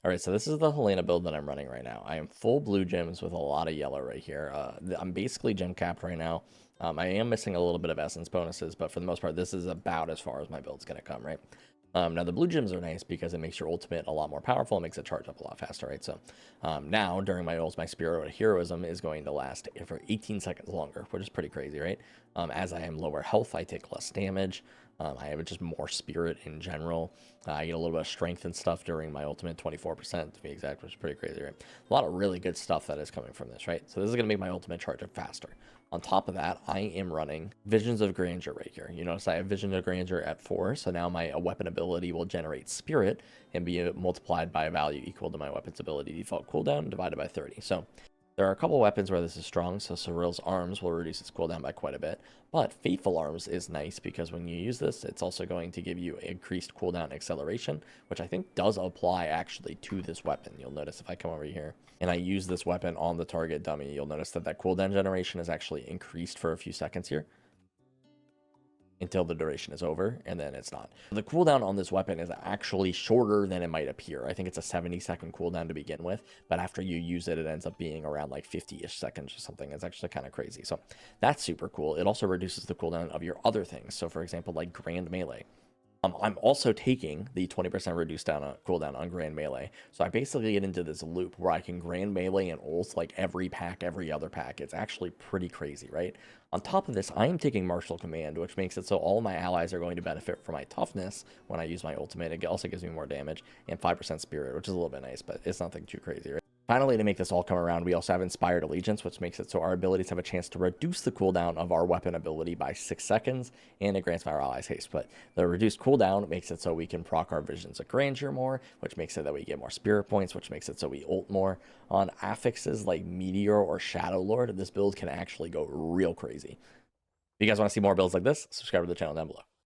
All right, so this is the Helena build that I'm running right now. I am full blue gems with a lot of yellow right here. I'm basically gem capped right now. I am missing a little bit of essence bonuses, but for the most part, this is about as far as my build's going to come, right? Now, the blue gems are nice because it makes your ultimate a lot more powerful. It makes it charge up a lot faster, right? So now, during my ults, my Spirit of Heroism is going to last for 18 seconds longer, which is pretty crazy, right? As I am lower health, I take less damage. I have just more spirit in general. I get a little bit of strength and stuff during my ultimate, 24% to be exact, which is pretty crazy, right? A lot of really good stuff that is coming from this, right? So this is going to make my ultimate charge up faster. On top of that, I am running Visions of Grandeur right here. You notice I have Vision of Grandeur at 4, so now my weapon ability will generate spirit and be multiplied by a value equal to my weapon's ability default cooldown divided by 30. So there are a couple weapons where this is strong, so Cyril's Arms will reduce its cooldown by quite a bit, but Fateful Arms is nice because when you use this, it's also going to give you increased cooldown acceleration, which I think does apply actually to this weapon. You'll notice if I come over here and I use this weapon on the target dummy, you'll notice that that cooldown generation is actually increased for a few seconds here until the duration is over, and then it's not. The cooldown on this weapon is actually shorter than it might appear. I think it's a 70-second cooldown to begin with, but after you use it, it ends up being around like 50-ish seconds or something. It's actually kind of crazy. So that's super cool. It also reduces the cooldown of your other things. So for example, like Grand Melee. I'm also taking the 20% reduced down cooldown on Grand Melee. So I basically get into this loop where I can Grand Melee and ult like every pack, every other pack. It's actually pretty crazy, right? On top of this, I am taking Martial Command, which makes it so all my allies are going to benefit from my toughness when I use my ultimate. It also gives me more damage, and 5% spirit, which is a little bit nice, but it's nothing too crazy, right? Finally, to make this all come around, we also have Inspired Allegiance, which makes it so our abilities have a chance to reduce the cooldown of our weapon ability by 6 seconds, and it grants our allies haste. But the reduced cooldown makes it so we can proc our Visions of Grandeur more, which makes it that we get more spirit points, which makes it so we ult more. On affixes like Meteor or Shadow Lord, this build can actually go real crazy. If you guys want to see more builds like this, subscribe to the channel down below.